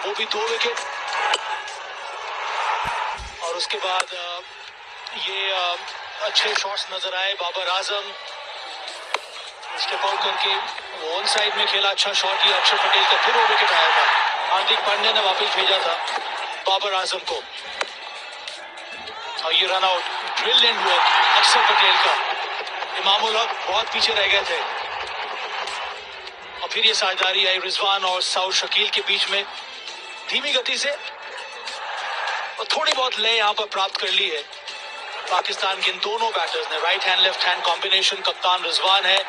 वो भी 2 विकेट। और उसके बाद ये अच्छे शॉट्स नजर आए। बाबर आजम स्टेप आउट करके वो ऑन साइड में खेला, अच्छा शॉट लिया अक्षर पटेल का, फिर वो विकेट आया था। हार्दिक पांड्या ने वापस भेजा था बाबर आजम को, और ये रन आउट ब्रिलियंट वर्क अक्षर पटेल का। इमामुल हक बहुत पीछे रह गए थे, और फिर ये साझेदारी आई रिजवान और साउथ शकील के बीच में धीमी गति से, और थोड़ी बहुत लय यहाँ पर प्राप्त कर ली है पाकिस्तान के इन दोनों बैटर्स ने। Right hand left hand combination कप्तान रिजवान है,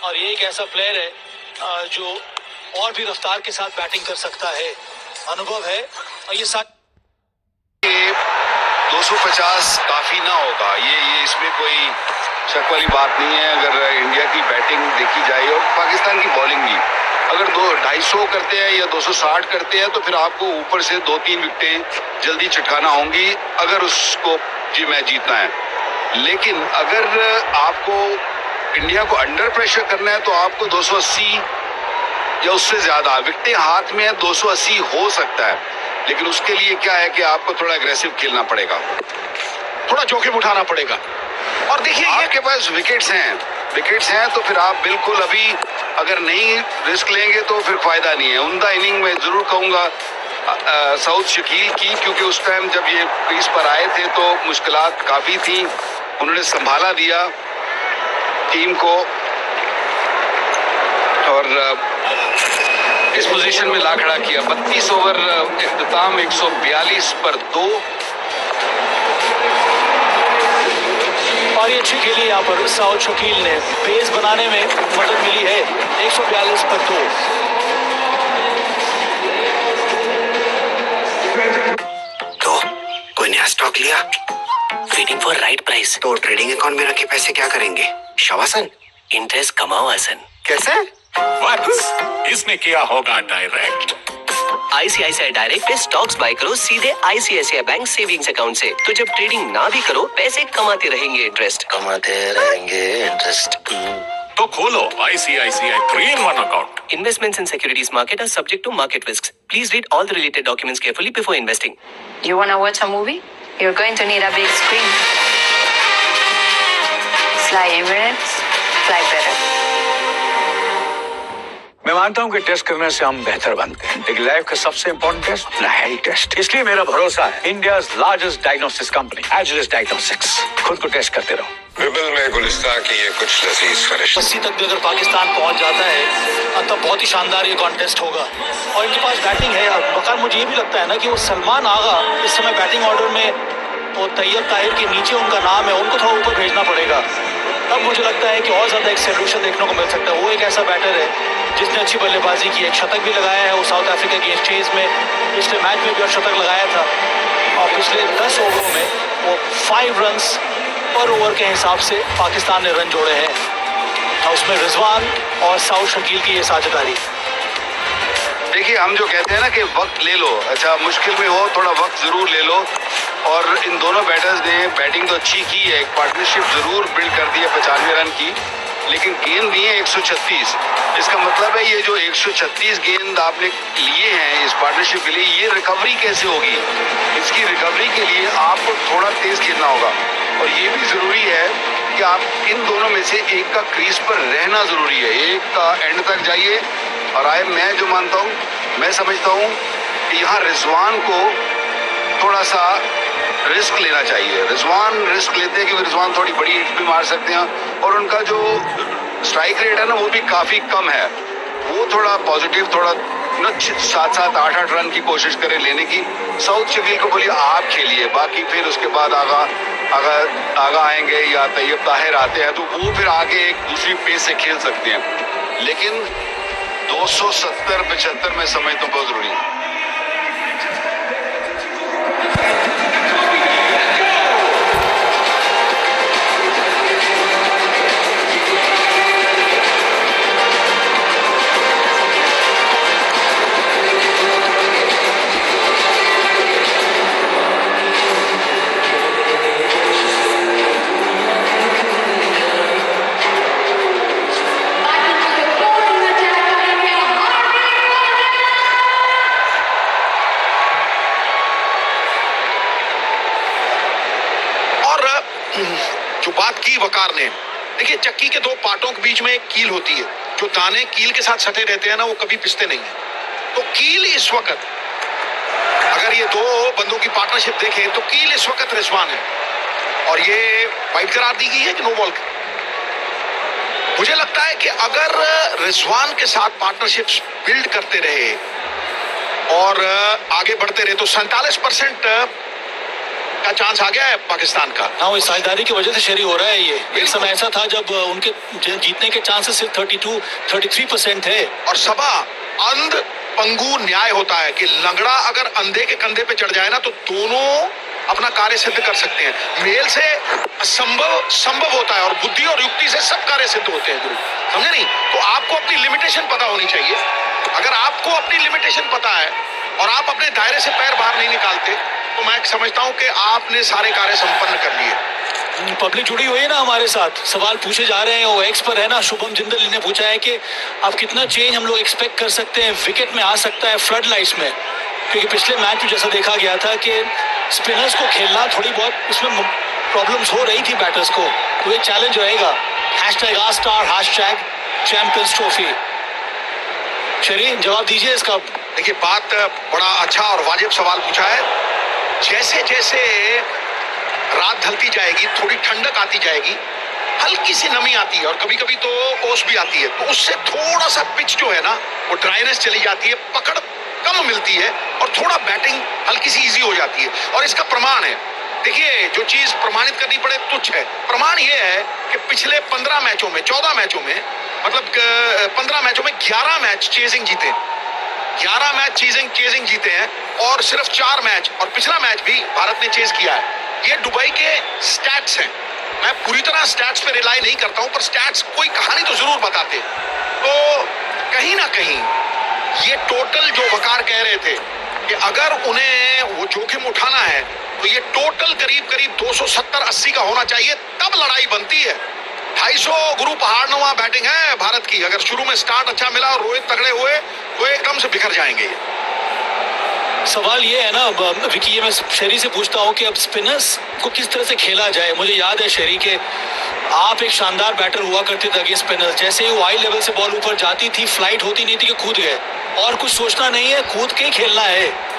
और ये एक ऐसा प्लेयर है जो और भी रफ्तार के साथ बैटिंग कर सकता है, अनुभव है। और ये 250 काफी ना होगा, ये इसमें कोई शक वाली बात नहीं है। अगर इंडिया की बैटिंग देखी जाए और पाकिस्तान की बॉलिंग भी, अगर 250 करते हैं या 260 करते हैं तो फिर आपको ऊपर से 2-3 विकेटें जल्दी चटकाना होंगी अगर उसको जी मैच जीतना है। लेकिन अगर आपको इंडिया को अंडर प्रेशर करना है तो आपको 280 या उससे ज्यादा विकेटें हाथ में है, 280 हो सकता है, लेकिन उसके लिए क्या है कि आपको थोड़ा एग्रेसिव खेलना पड़ेगा, थोड़ा जोखिम उठाना पड़ेगा। और देखिए आपके पास विकेट्स हैं तो फिर आप बिल्कुल अभी अगर नहीं रिस्क लेंगे तो फिर फायदा नहीं है। उम्दा इनिंग में जरूर कहूंगा साउथ शकील की, क्योंकि उस टाइम जब ये क्रीज पर आए थे तो मुश्किलात काफी थी, उन्होंने संभाला दिया टीम को, और इस पोजीशन में ला खड़ा किया। 32 ओवर इख्तिताम 142 पर 2, और ये अच्छी खेली यहाँ पर साउथ शकील ने, पेस बनाने में मदद मिली है। 142 पर 2। तो कोई नया स्टॉक लिया? Waiting for right price. तो ट्रेडिंग अकाउंट में रखे पैसे क्या करेंगे? शवासन इंटरेस्ट कमाओ आसन। कैसे? इसने किया होगा डायरेक्ट। आईसीआईसीआई डायरेक्ट पे स्टॉक्स बाय करो सीधे आईसीआईसीआई बैंक सेविंग्स अकाउंट से, तो जब ट्रेडिंग ना भी करो पैसे कमाते रहेंगे इंटरेस्ट। तो खोलो ICICI 3-in-1 account. Investments in securities market are subject to market risks. Please read all the related documents carefully before investing. You want to watch a movie? You're going to need a big screen. Fly Emirates, fly better. मैं मानता हूँ कि test करने से हम बेहतर बनते हैं, लेकिन लाइफ का सबसे इम्पोर्टेंट टेस्ट अपना हेल्थ टेस्ट। इसलिए मेरा भरोसा है India largest diagnostics company Agilus diagnostics. खुद को टेस्ट करते रहो। बिल्कुल में गुलिस्तान की ये कुछ लजीज फरिश्ते। 80 तक भी अगर पाकिस्तान पहुंच जाता है तब बहुत ही शानदार ये कॉन्टेस्ट होगा, और इनके पास बैटिंग है। वकार मुझे ये भी लगता है ना कि वो सलमान आगा इस समय बैटिंग ऑर्डर में, वो तैयब ताहिर के नीचे उनका नाम है, उनको थोड़ा ऊपर भेजना पड़ेगा। तब मुझे लगता है कि और ज्यादा एक सोल्यूशन देखने को मिल सकता है। वो एक ऐसा बैटर है जिसने अच्छी बल्लेबाजी की, एक शतक भी लगाया है वो साउथ अफ्रीका के चेज में, पिछले मैच में भी और शतक लगाया था, और पिछले 10 ओवरों में वो 5 रन पर ओवर के हिसाब से पाकिस्तान ने रन जोड़े हैं, और उसमें रिजवान और साउथ शकील की ये साझेदारी। देखिए हम जो कहते हैं ना कि वक्त ले लो, अच्छा मुश्किल में हो थोड़ा वक्त जरूर ले लो, और इन दोनों बैटर्स ने बैटिंग तो अच्छी की है, एक पार्टनरशिप जरूर बिल्ड कर दी है 95 रन की, लेकिन गेंद दिए 136। इसका मतलब है ये जो 136 गेंद आपने लिए हैं इस पार्टनरशिप के लिए, ये रिकवरी कैसे होगी? इसकी रिकवरी के लिए आपको थोड़ा तेज खेलना होगा, और ये भी जरूरी है कि आप इन दोनों में से एक का क्रीज पर रहना जरूरी है, एक का एंड तक जाइए। और मैं जो मानता हूँ, मैं समझता हूँ कि यहाँ रिजवान को थोड़ा सा रिस्क लेना चाहिए। रिजवान रिस्क लेते हैं क्योंकि रिजवान थोड़ी बड़ी हिट भी मार सकते हैं, और उनका जो स्ट्राइक रेट है ना वो भी काफी कम है। वो थोड़ा पॉजिटिव, थोड़ा 7-7, 8-8 रन की कोशिश करें लेने की। साउथ शकील को बोलिए आप खेलिए, बाकी फिर उसके बाद आगा आएंगे या तैयब ताहिर आते हैं तो वो फिर आगे एक दूसरी पेस से खेल सकते हैं, लेकिन 270-75 में समय तो बहुत जरूरी है। की वकार ने। देखिए, चक्की के दो पार्टों के बीच में एक कील होती है, जो दाने कील के साथ सटे रहते हैं ना, वो कभी पिसते नहीं है। तो कील इस वक्त, अगर ये दो बंदों की पार्टनरशिप देखें तो कील इस वक्त रिजवान है, और ये वाइड करार दी गई है कि नो बॉल। मुझे लगता है कि अगर रिजवान के साथ पार्टनरशिप बिल्ड करते रहे और आगे बढ़ते रहे तो 47% का चांस आ गया है पाकिस्तान का। हाँ, वो साझेदारी की वजह से शेरी हो रहा है ये। एक समय ऐसा था जब उनके जीतने के चांसेस सिर्फ 32-33% थे। और सबा अंध पंगु न्याय होता है कि लंगड़ा अगर अंधे के कंधे पे चढ़ जाए ना तो दोनों अपना कार्य सिद्ध कर सकते हैं। मेल से असंभव संभव होता है और बुद्धि और युक्ति से सब कार्य सिद्ध होते हैं गुरु, समझे नहीं? तो आपको अपनी लिमिटेशन पता होनी चाहिए। अगर आपको अपनी लिमिटेशन पता है और आप अपने दायरे से पैर बाहर नहीं निकालते तो मैं समझता हूं कि आपने सारे कार्य संपन्न कर लिए। पब्लिक जुड़ी हुई है ना हमारे साथ, सवाल पूछे जा रहे हैं। वो एक्स पर है ना, शुभम जिंदल ने पूछा है कि अब कितना चेंज हम लोग एक्सपेक्ट कर सकते हैं, विकेट में आ सकता है फ्लड लाइट्स में, क्योंकि पिछले मैच में जैसा देखा गया था कि स्पिनर्स को खेलना थोड़ी बहुत इसमें प्रॉब्लम्स हो रही थी बैटर्स को, तो ये चैलेंज रहेगा। #R*, #champions trophy. शरीर जवाब दीजिए इसका। देखिए, बात बड़ा अच्छा और वाजिब सवाल पूछा है। जैसे जैसे रात ढलती जाएगी, थोड़ी ठंडक आती जाएगी, हल्की सी नमी आती है और कभी कभी तो ओस भी आती है, तो उससे थोड़ा सा पिच जो है ना वो ड्राइनेस चली जाती है, पकड़ कम मिलती है और थोड़ा बैटिंग हल्की सी इजी हो जाती है। और इसका प्रमाण है, देखिए, जो चीज प्रमाणित करनी पड़े तुच्छ है। प्रमाण ये है कि पिछले 15 मैचों में, 14 मैचों में, मतलब 15 मैचों में 11 मैच चेजिंग जीते, 11 मैच चेजिंग जीते हैं और सिर्फ 4 मैच, और पिछला मैच भी भारत ने चेज किया है। ये दुबई के स्टैट्स हैं। मैं पूरी तरह स्टैट्स पे रिलाई नहीं करता हूं, पर स्टैट्स कोई कहानी तो जरूर बताते। तो कहीं ना कहीं ये टोटल जो वकार कह रहे थे कि अगर उन्हें वो जोखिम उठाना है तो ये टोटल करीब करीब 270-80 का होना चाहिए, तब लड़ाई बनती है। 250 गुरु पहाड़नुमा बैटिंग है भारत की। अगर शुरू में स्टार्ट अच्छा मिला और रोहित तगड़े हुए तो एकदम से बिखर जाएंगे ये। सवाल ये है ना विकी, ये मैं शेरी से पूछता हूँ कि अब स्पिनर्स को किस तरह से खेला जाए। मुझे याद है शेरी के आप एक शानदार बैटर हुआ करते थे अगेंस्ट स्पिनर्स। जैसे ही वो हाई लेवल से बॉल ऊपर जाती थी, फ्लाइट होती नहीं थी कि कूद गए, और कुछ सोचना नहीं है, कूद के ही खेलना है।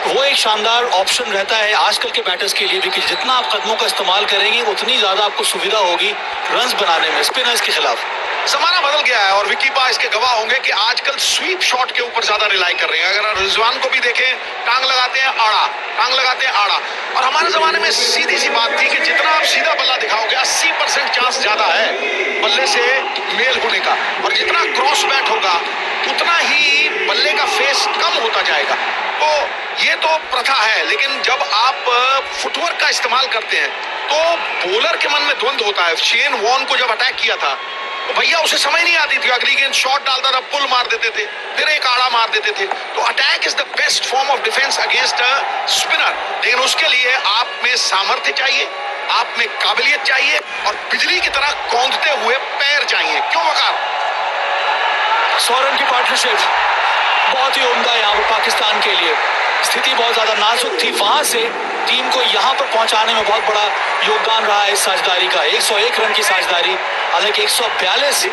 वो एक शानदार ऑप्शन रहता है आजकल के बैटर्स के लिए भी कि जितना आप कदमों का इस्तेमाल करेंगे उतनी ज्यादा आपको सुविधा होगी रन्स बनाने में स्पिनर्स के खिलाफ। जमाना बदल गया है और विकी पा इसके गवाह होंगे कि आजकल स्वीप शॉट के ऊपर ज्यादा रिलाई कर रहे हैं। अगर रिजवान को भी देखें, टांग लगाते हैं आड़ा, टांग लगाते हैं आड़ा। और हमारे जमाने में सीधी सी बात थी कि जितना आप सीधा बल्ला दिखाओगे 80% चांस ज्यादा है बल्ले से मेल होने का, और जितना क्रॉस बैट होगा उतना ही बल्ले का फेस कम होता जाएगा। तो ये तो प्रथा है, लेकिन जब आप फुटवर्क का इस्तेमाल करते हैं तो बॉलर के मन में द्वंद्व होता है। शेन वॉर्न को जब अटैक किया था तो भैया उसे समझ नहीं आती थी, अगली गेंद शॉट डालता था, पुल मार देते थे, फिर एक आड़ा मार देते थे। तो attack is the best form of defence against a spinner, लेकिन उसके लिए आप में सामर्थ्य चाहिए, आप में काबिलियत चाहिए और बिजली की तरह कौंधते हुए पैर चाहिए। क्यों वकार? 100 रन की पार्टनरशिप बहुत ही उम्दा यहाँ पर पाकिस्तान के लिए। स्थिति बहुत ज्यादा नाजुक थी, वहां से टीम को यहाँ पर पहुंचाने में बहुत बड़ा योगदान रहा है इस साझेदारी का। 101 रन की साझेदारी, हालांकि 142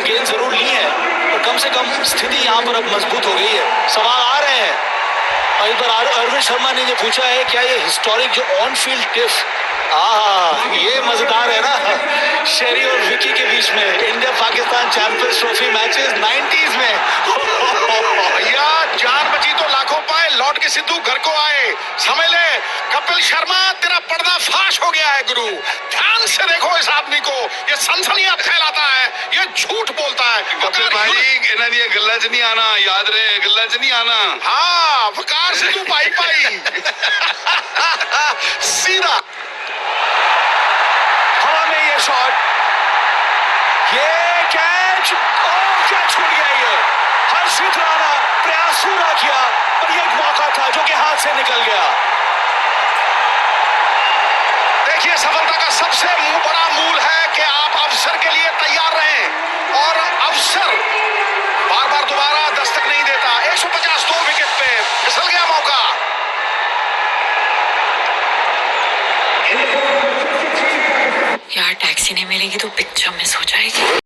गेंद जरूर ली है, पर कम से कम स्थिति यहाँ पर अब मजबूत हो गई है। सवाल आ रहे हैं और इस बार अरविंद शर्मा ने जो पूछा है, क्या ये हिस्टोरिक जो ऑन फील्ड टिफ, ये मजेदार है ना शेरी और विकी के बीच में। India Pakistan champions trophy matches 90s में भैया जान बची तो लाखों पाए, लौट के सिद्धू घर को आए। समझ ले कपिल शर्मा, तेरा पर्दा फाश हो गया है गुरु। ध्यान से देखो इस आदमी को, ये सनसनियां फैलाता है, ये झूठ बोलता है। कपिल भाई इन्हें ये गल्ला च नहीं आना, याद रहे गल्ला च नहीं आना। हाँ, वकार सिद्धू पाई पाई सीधा हवा में ये शॉट, ये कैच, कैच छूट गया। ये हर्षित राणा प्रयास पूरा किया, पर ये एक मौका था जो कि हाथ से निकल गया। देखिए, सफलता का सबसे बड़ा मूल है कि आप अवसर के लिए तैयार रहें, और अवसर बार बार दोबारा दस्तक नहीं देता। 150 2 विकेट पे फिसल गया मौका। Your यार टैक्सी नहीं मिलेगी तो पिक्चर मिस हो जाएगी।